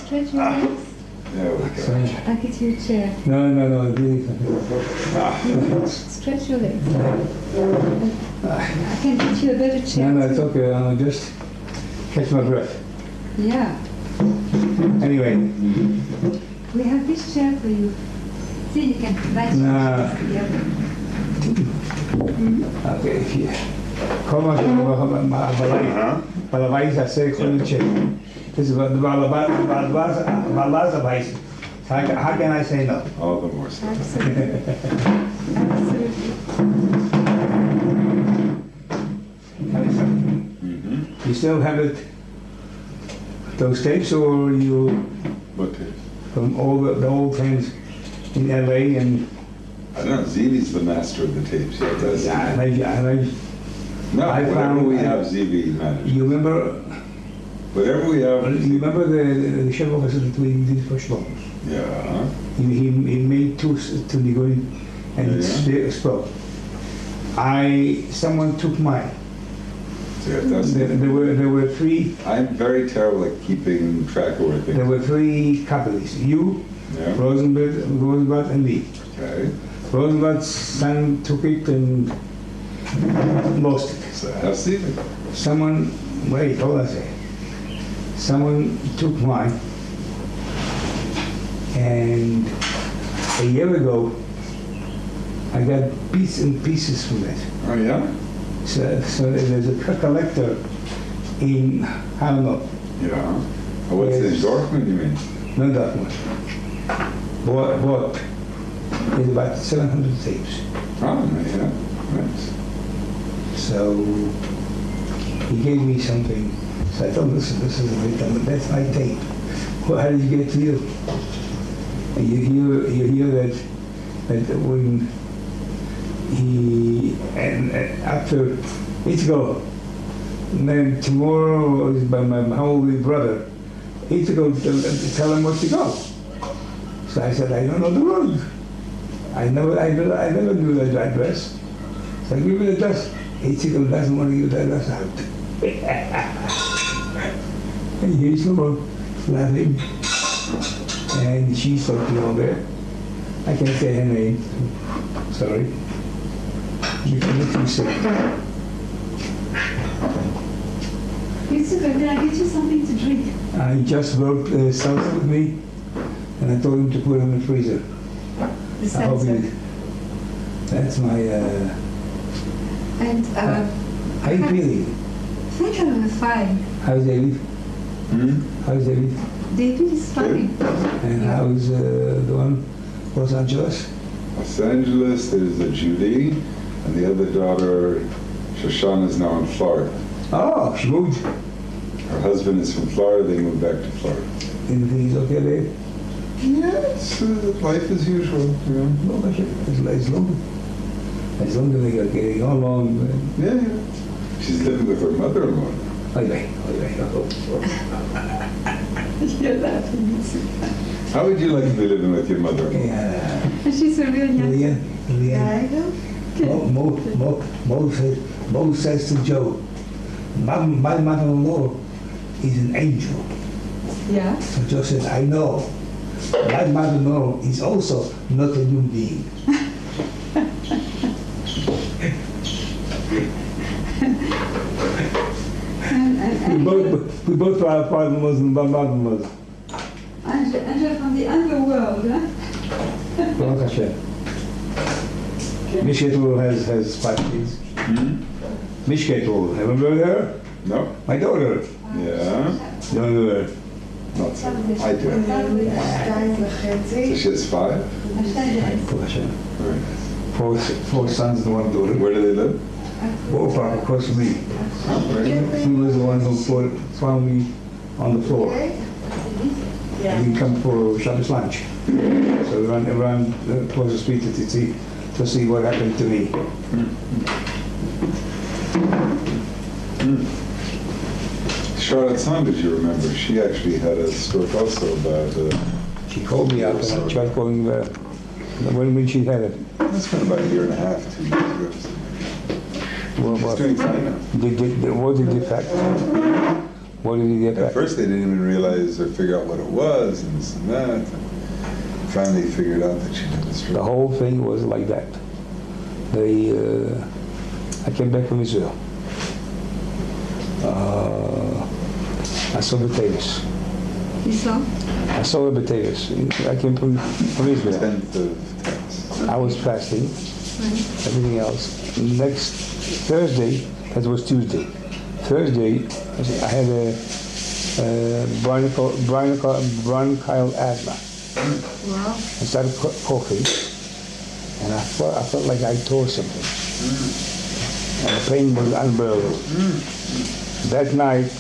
stretch your legs. There we go. I'll get you a chair. No, really. Stretch your legs. I can get you a better chair. No, it's too. okay. I'll just catch my breath. Yeah. Anyway, We have this chair for you. See, you can match Nah. together. okay, here. Kom maar, maar wij zijn zeker gewoon een check. Dus wat laatste wijze. How can I say no? All the more so. Absolutely. Absolutely. You still have it, those tapes, or you What is? from all the old times in LA and I don't know. Zivi's the master of the tapes. Yeah, that's No, I whatever found- we have, Zivi manages. you remember Whatever we have. you remember the show that we did for Shlomo? Yeah. He made two Nigori and Yeah. spoke. Someone took mine. Yeah, that's There were three. I'm very terrible at keeping track of where things. There were three couples. You, Yeah. Rosenblatt, and me. Okay. Rosenblatt's son took it and lost it. So have Zivi. Someone, wait, hold on a second. Someone took mine, and a year ago, I got bits and pieces from it. Oh yeah. So there's a collector in, I don't know, Yeah. Oh, what's Yes. in Dorfman? You mean? not that one. Bought is about 700 tapes. Oh yeah. Nice. So he gave me something. So I told him, listen, this is a bit, that's my tape. Well, how did you get it to you? And you hear that when he, and after Yitzchak, and then tomorrow is by my holy brother, Yitzchak tell him what to go. So I said, I don't know the road. I never knew that address. So I give me the address. Yitzchak doesn't want to give the address out. And here's Shlomo laughing. And she's talking over there. I can't say her name. Sorry. She makes me sick. Yitzchak, did I get you something to drink? I just brought salsa with me, and I told him to put it in the freezer. The I hope sensor. that's my. And How you feeling? I think I'm fine. How's David? How's David? David is fine. And how's the one, Los Angeles? Los Angeles, there's a Judy, and the other daughter, Shoshana, is now in Florida. Oh, she moved. Her husband is from Florida. They moved back to Florida. Everything's okay there? Yeah, it's life as usual. You know. No, as long as they are getting along. Yeah. She's living with her mother-in-law. Anyway. You're laughing. How would you like to be living with your mother-in-law? Yeah. She's a real young. Lillian. Mo says to Joe, my mother-in-law is an angel. Yeah. So Joe says, I know. My mother-in-law is also not a human being. We both are part of the Muslim, but not the Muslim. Angel from the underworld, huh? Baruch Hashem. Mishketul has 5 kids. Mishketul, remember her? No? My daughter. Yeah. You don't know her. Not so. I do. So she has 5? Baruch Hashem. Very nice. Four sons and 1 daughter. Where do they live? Ballpark across from me. He was the one who found me on the floor. He didn't come for Shabbos lunch. So we ran towards the street to see what happened to me. Charlotte's son, did you remember? She actually had a story also about... She called me up and I tried calling her when she had it. That's been about a year and a half, 2 years ago. She's doing fine now. What did the fact? What did he get At back? first they didn't even realize or figure out what it was and this and that. And finally figured out that she had a stroke. The whole thing was like that. I came back from Israel. I saw potatoes. You saw? I saw the potatoes. I came from Israel. 10th of tense. I was fasting, Right. everything else. Next Thursday, that was Tuesday. Thursday, I had a bronchial asthma. Wow. I started coughing, and I felt like I tore something. And the pain was unbearable. That night,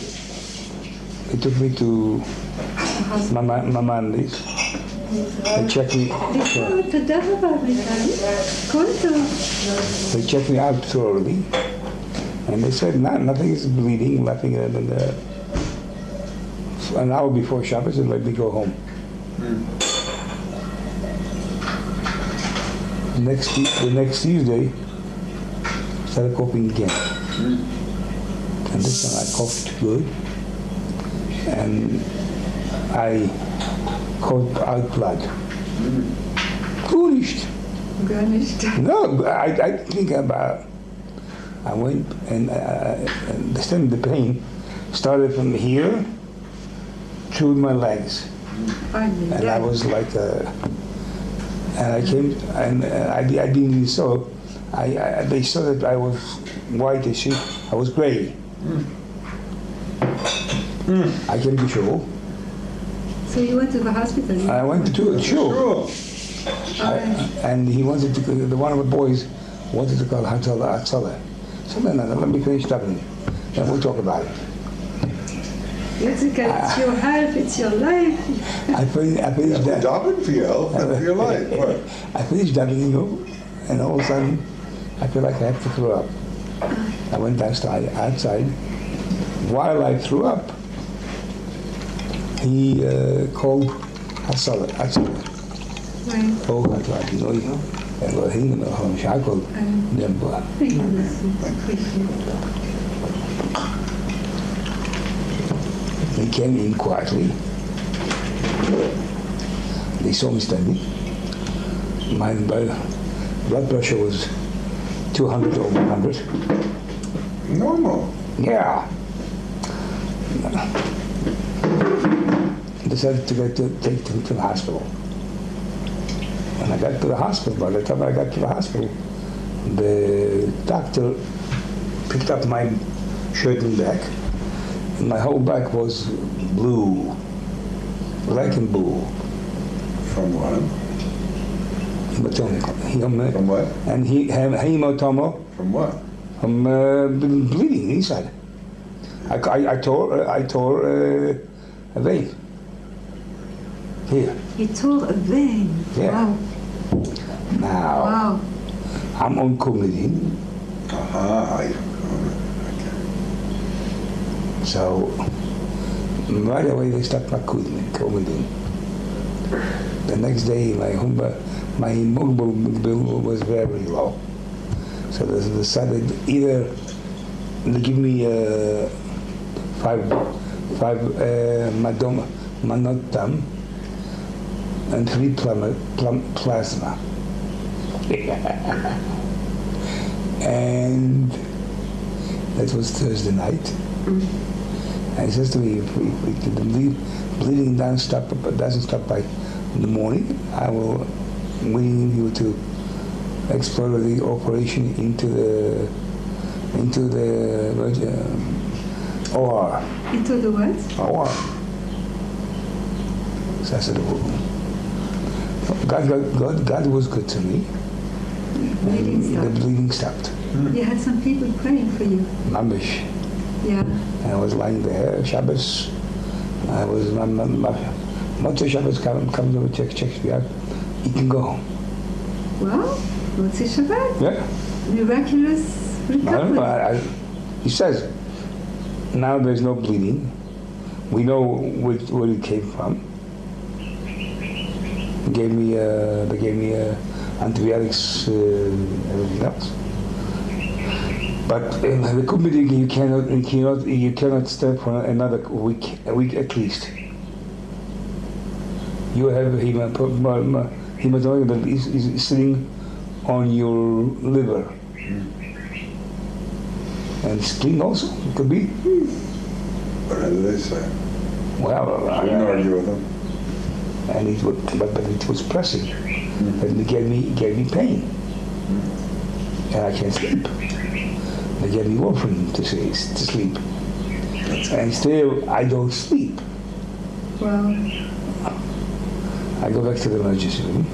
they took me to Mamandi's. They checked me. תודה רבה, מיכאלי. כל טוב. They checked me out thoroughly, and they said nothing is bleeding, nothing. And an hour before Shabbos, they let me go home. The next Tuesday, started coughing again, and this time I coughed good, and I coughed out blood. Finished. Gar nicht. No, I think about. I went and the pain started from here through my legs, Finally, and yeah. I was like, and I came and I didn't even saw. They saw that I was whitish. I was gray. I came to shul. So you went to the hospital? I went to a shul. Sure. And he wanted to, one of the boys wanted to call Hatzalah. So no, let me finish studying. Then we'll talk about it. Yitzchak, it's your health, it's your life. I finished We're that. davening for your health and for your life. What? I finished studying, and all of a sudden, I feel like I have to throw up. I went outside. While I threw up, he called Hatzalah. Right. Oh, Hatzalah, Elohim, Elohim, Shakol, Nemba. Thank you, appreciate it. They came in quietly. They saw me standing. My blood pressure was 200 over 100. Normal. Yeah. Decided to take him to the hospital. When I got to the hospital, by the time I got to the hospital, the doctor picked up my shirt and back. And my whole back was blue, black and blue. From what? Hematoma. From what? And hematoma From what? from bleeding inside. I tore a vein. Here. You tore a vein. Yeah. Wow. Now, Wow. I'm on Coumadin, Okay. so right away they stopped my Coumadin. The next day, my hemoglobin was very low. So they decided either to give me five manotam and 3 plasma. And that was Thursday night. And he says to me, if the bleeding doesn't stop by the morning, I will willing you to explore the operation into the OR. Into the what? OR. So I said, oh, God was good to me. Bleeding The stopped. bleeding stopped. You had some people praying for you. Mamish. Yeah. And I was lying there, Shabbos. I was, once the Shabbos comes over, checks me out, you can go home. Well, Motzi Shabbat. Yeah. Miraculous I don't know. recovery. He says, now there's no bleeding. We know where it came from. They gave me antibiotics, everything else. But in the committee, you cannot stay for another week at least. You have hematology that is sitting on your liver. And spleen also, it could be. What did they say? Well, I didn't argue with them. And but it was pressing. And it gave me pain. And I can't sleep. They gave me warfarin to sleep. And still, I don't sleep. Well, I go back to the emergency room.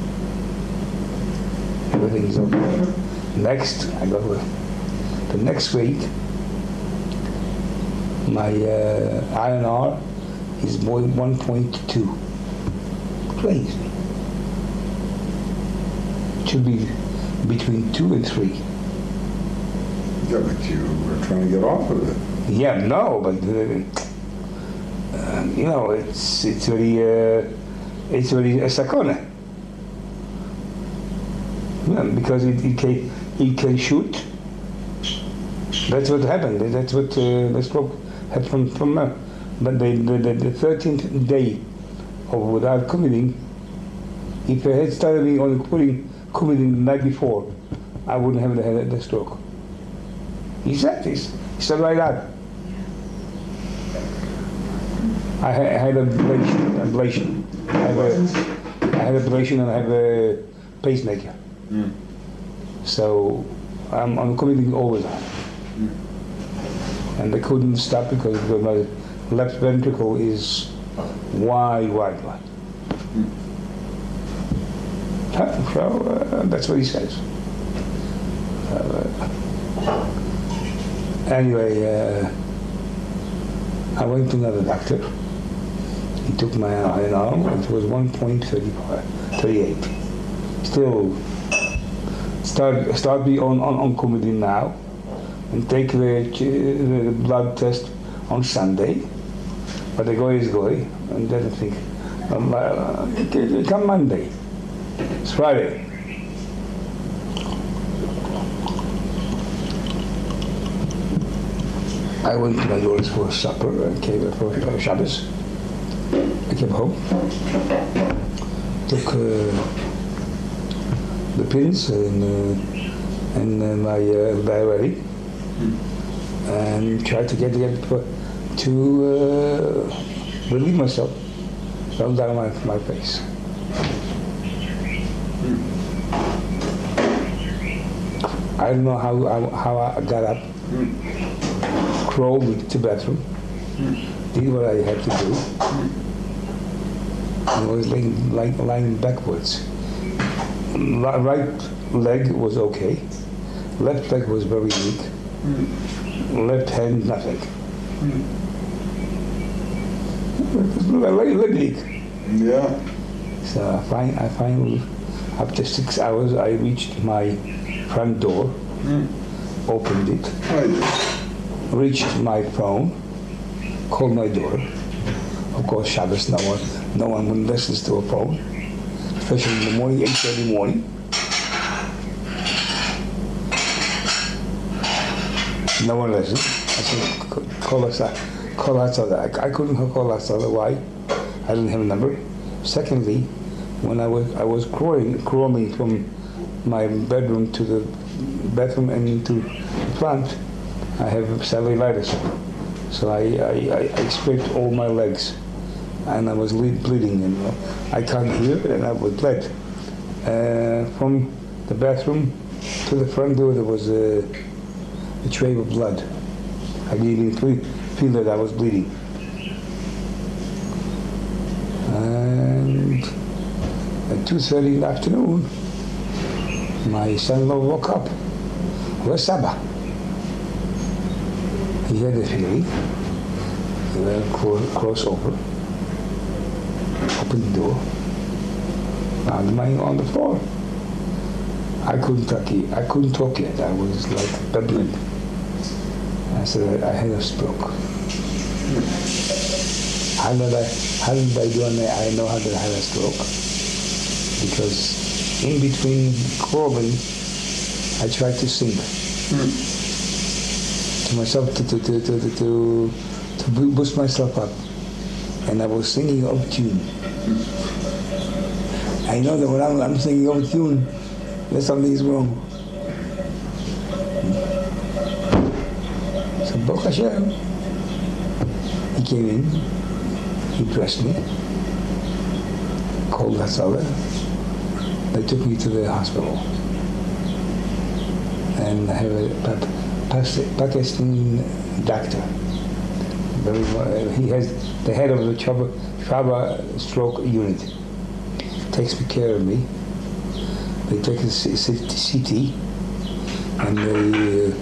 Everything's okay. Next, I go the next week. My INR is more than 1.2. Crazy. It should be between 2 and 3. Yeah, but you were trying to get off of it. Yeah, no, but it's very a sakona. Yeah, because it can shoot. That's what happened. That's what the stroke happened from. But the 13th day of without committing, if I had started me on committing the night before, I wouldn't have had the stroke. He said this. He said like that. I had ablation. I had ablation and I have a pacemaker. So I'm committing all the time. And they couldn't stop because my left ventricle is wide. So that's what he says. Anyway, I went to another doctor. He took my arm. It was 1.38. Still, start me on Coumadin now, and take the blood test on Sunday. But the guy is going, and then I think, come Monday. It's Friday. I went to my daughter's for supper and came for Shabbos. I came home, took the pins and my diuretic, and tried to get to relieve myself. Fell down my face. I don't know how I got up, crawled to the bathroom, did what I had to do, and was lying backwards. Right leg was okay, left leg was very weak, left hand nothing. Leg weak. Yeah. So I finally, after 6 hours, I reached my front door, opened it, reached my phone, called my daughter. Of course, Shabbos, no one listens to a phone, especially in the morning, 8:30 in the morning. No one listens. I said, call outside. I couldn't call outside. Why? I didn't have a number. Secondly, when I was crawling from my bedroom to the bathroom and to the front, I have cellulitis. So I scraped all my legs, and I was bleeding, and I can't hear, and I was bled. From the bathroom to the front door, there was a trail of blood. I didn't even feel that I was bleeding. And at 2:30 in the afternoon, my son-in-law woke up. Where's Saba? He had a feeling. He went cross over, opened the door, found mine on the floor. I couldn't talk yet. I was like babbling. I said I had a stroke. How did I do it? I know how to have a stroke. Because in between crawling, I tried to sing. to myself to boost myself up, and I was singing out of tune. I know that when I'm singing out of tune, that something is wrong. So Baruch Hashem, he came in, he dressed me, called Hatzala. They took me to the hospital. And I have a Pakistani doctor. He has the head of the Shaba stroke unit. Takes care of me. They take a CT and they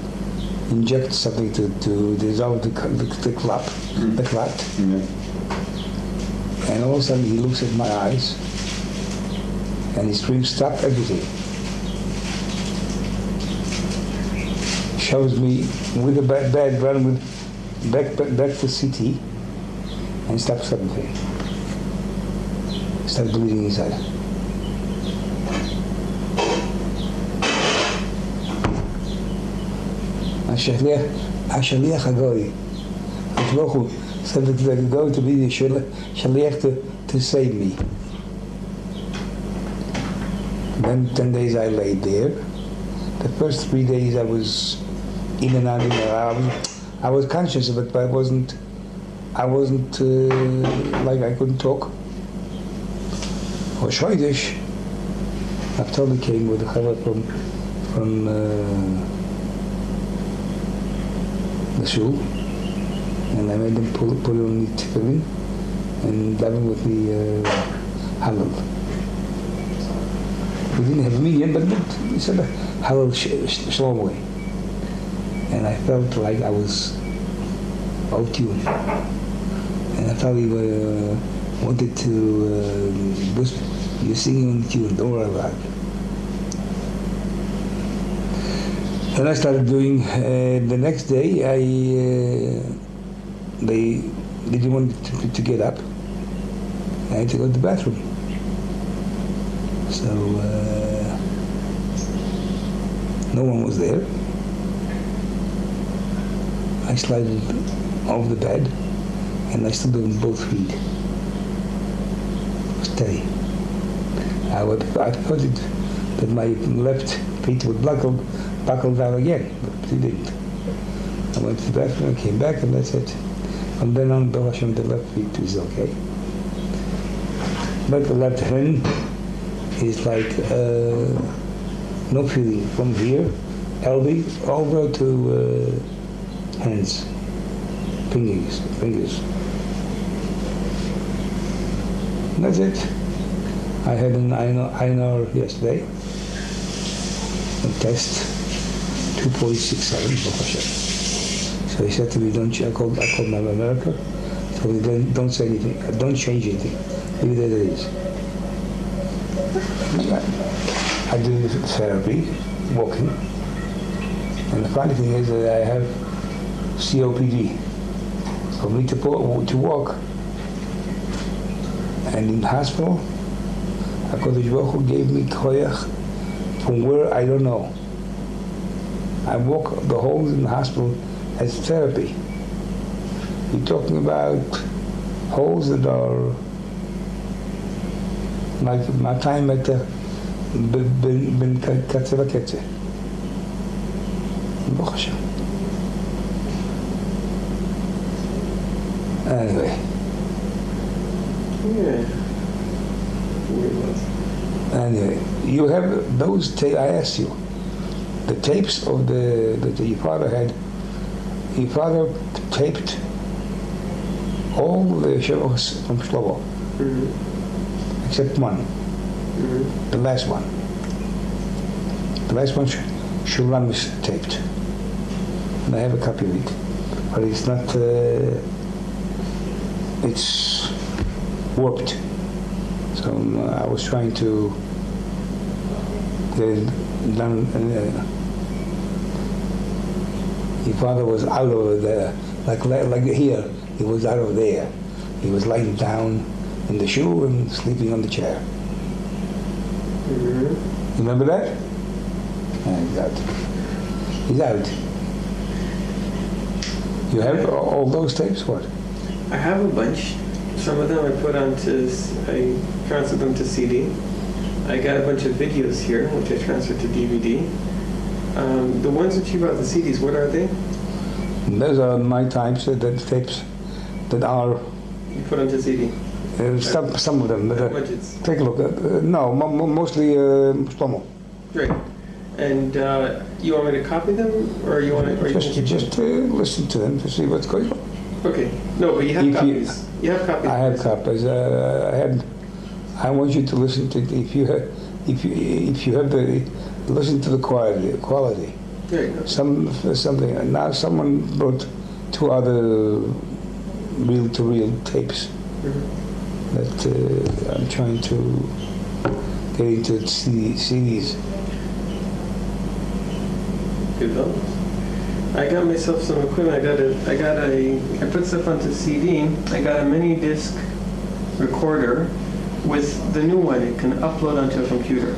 inject something to dissolve the clot. Yeah. And all of a sudden he looks at my eyes and he screams, "Stop everything." Shoves me with a bed, run with back to CT and stops everything. Start bleeding inside. Ashaliach Hagoi. Shlomo said that they're going to be the Shaliach to save me. Then 10 days I laid there. The first 3 days I was in and out. I was conscious of it, but I wasn't like I couldn't talk. Or Shoidish, Naftali came with a chavah from the shul, and I made them put on the tefillin and daven with the halal. We didn't have a median, but we said halal Shlomo. And I felt like I was out tune. And I thought we wanted to boost. You're singing on the tune, don't worry about it. Then I started doing, the next day, they didn't want to get up. I had to go to the bathroom. So, no one was there. I slid off the bed and I stood on both feet. Steady. I thought that my left feet would buckle down again, but it didn't. I went to the bathroom, I came back, and that's it. From then on, Baruch Hashem, the left feet is okay. But the left hand is like no feeling from here, elbow, over to hands, fingers. And that's it. I had an INR yesterday, a test, 2.67, Baruch Hashem. So he said to me, I called my America, so he don't say anything, don't change anything, leave it as it is. I do therapy, walking, and the funny thing is that I have COPD. For me to walk, and in the hospital, HaKadosh Baruch Hu gave me koyach from where I don't know. I walk the holes in the hospital as therapy. You're talking about holes that are like my time at the Ben Katzeva Ketze. Baruch Hashem. Anyway. Yeah. Anyway, you have those tapes. I asked you, the tapes of that your father had. Your father taped all the shows from Shlomo, except one, the last one. The last one, Shulam was taped, and I have a copy of it, but it's not. It's warped. So I was trying to get it done. Your father was out over there, like here. He was out of there. He was lying down in the shoe and sleeping on the chair. You remember that? He's out. You have all those tapes? What? I have a bunch. Some of them I put onto, I transferred them to CD. I got a bunch of videos here, which I transferred to DVD. The ones that you brought, the CDs, what are they? Those are my tapes that are You put onto CD. some of them. Budgets. Take a look. No, mostly Shlomo. Great. And you want me to copy them, or you want to? Or Just listen to them to see what's going on. Okay. No, but you have copies. You have copies. I have copies. I want you to listen to if you have the listen to the quality. Great. Okay. Something. Now someone brought 2 other reel-to-reel tapes that I'm trying to get into CDs. Good luck. I got myself some equipment. I put stuff onto CD. I got a mini disc recorder with the new one. It can upload onto a computer.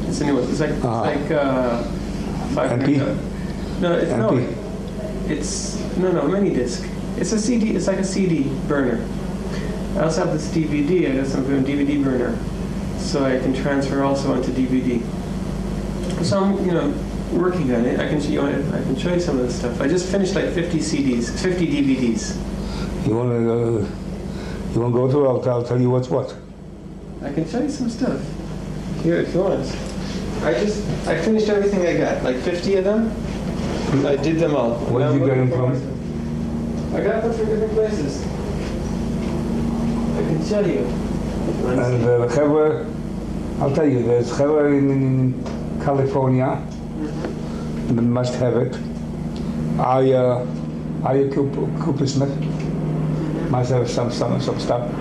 It's a new one. It's like 500. MP? No, it's MP? no mini disc. It's a CD. It's like a CD burner. I also have this DVD. I got some DVD burner, so I can transfer also onto DVD. So I'm working on it. I can show you some of this stuff. I just finished like 50 DVDs. You want to go through? I'll tell you what's what. I can show you some stuff. Here, if you want. I finished everything I got, like 50 of them. I did them all. Where did you get them from? I got them from different places. I can show you. And the Chevra, I'll tell you, there's Chevra in California. They must have it. Aya Cooper Smith must have some stuff.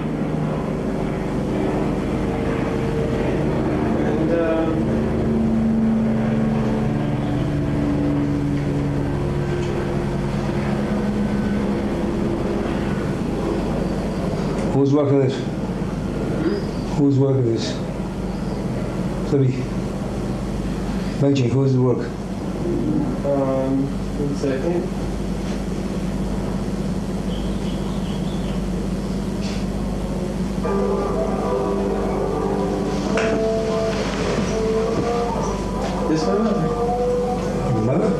Who's working this? Who's working this? Sorry. Benji, who's the work? 1 second. This one? Mother?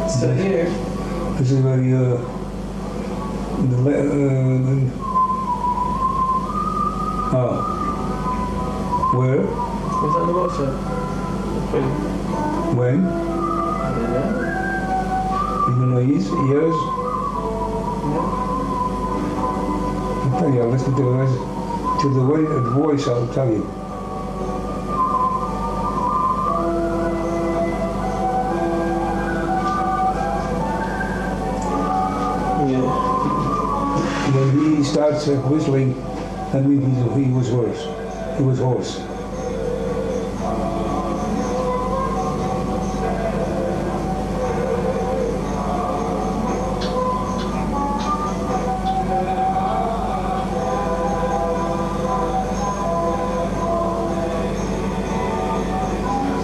So here. This is where where? It's on the WhatsApp. When? I don't know. Even though years? I'll tell you, I'll listen to the voice, I'll tell you. When he starts whistling, that means he was hoarse. He was hoarse.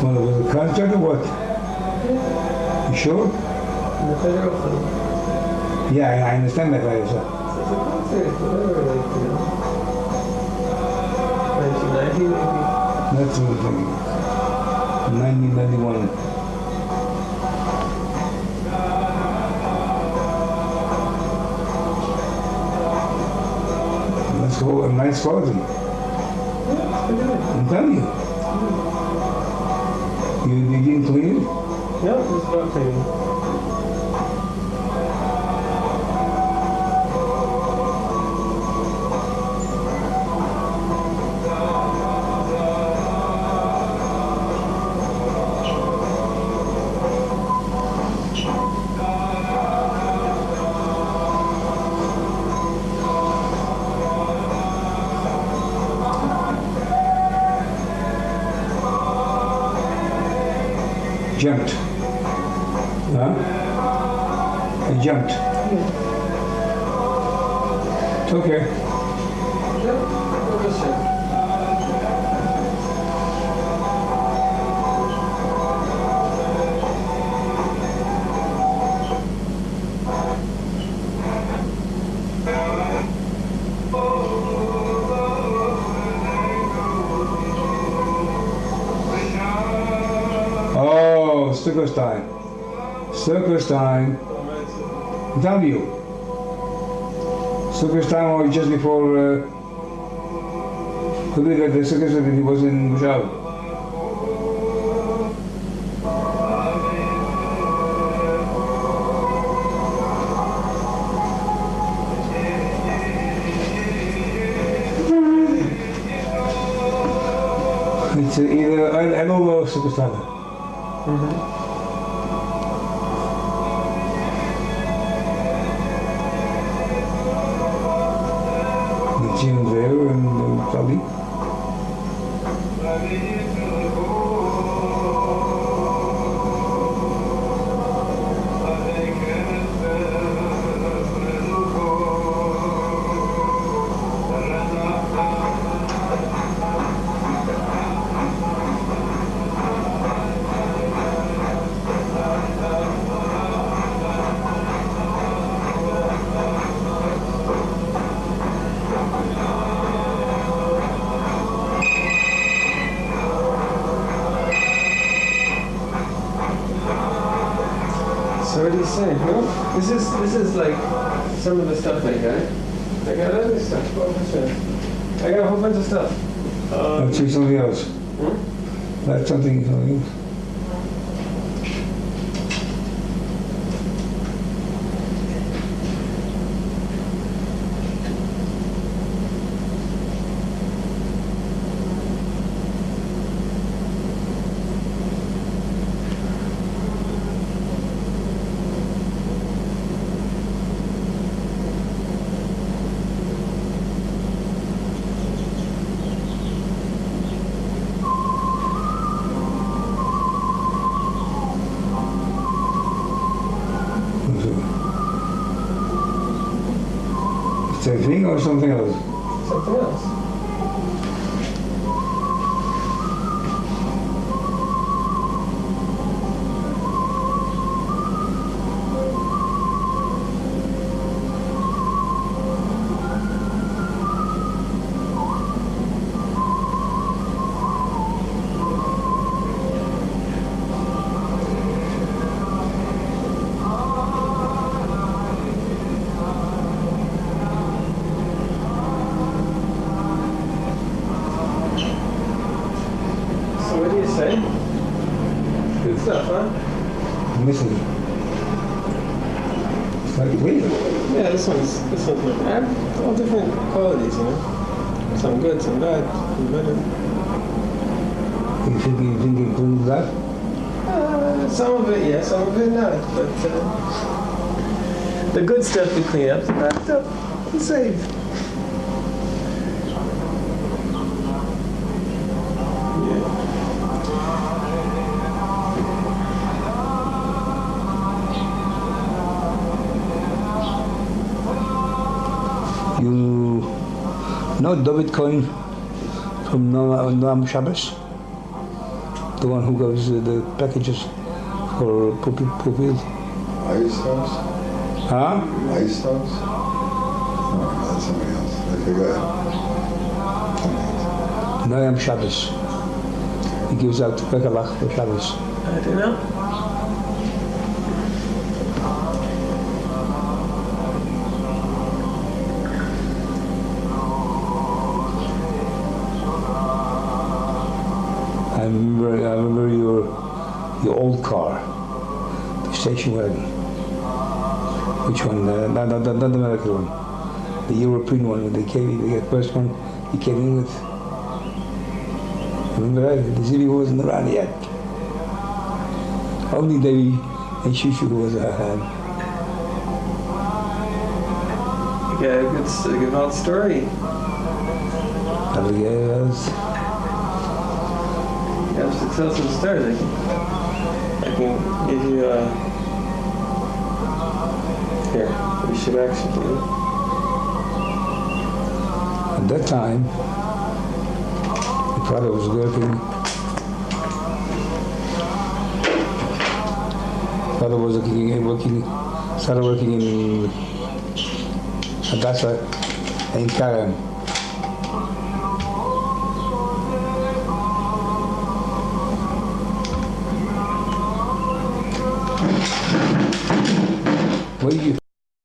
Well, it was a concert or what? You sure? The federal film. Yeah, I understand that. It's a concert, whatever, like, 1990 maybe. That's what I'm thinking. 1991. Let's go a nice quality. Yeah, it's pretty good. I'm telling you. You didn't clean it? No, it's about cleaning. Jumped. Huh? I jumped. It's okay. circus time. Circus time. I'm telling you. Circus time was just before. Could be that the circus that he was in Bushal. It's either I don't know circus time. The Jim there and Tali. So what do you say? No? This is like some of the stuff I got. I got other stuff. What was that? I got a whole bunch of stuff. Let's see something else. That's something else. Same thing or something else? Something else. What do you say? Good stuff, huh? I'm missing it. It's like weird. Yeah, this one's good. All different qualities, you know. Some good, some bad, some better. You think you include that? Some of it, yeah, some of it not. But the good stuff we clean up, the bad stuff we save. You know David Cohen from Noam Shabbos? The one who gives the packages for pupil. Ice House? Huh? Ice House? No, that's somebody else. Okay, go ahead. Noam Shabbos. He gives out Pekalach for Shabbos. I don't know. I remember your old car, the station wagon. Which one? Not the American one. The European one. The first one you came in with. Remember that? The city wasn't around yet. Only Devi and Shushu was around. You got a good old story. Yes. You have to tell some stories. I can give you here. We should actually. At that time, my father was working. Father was started working in Hadassah in Karen. What do you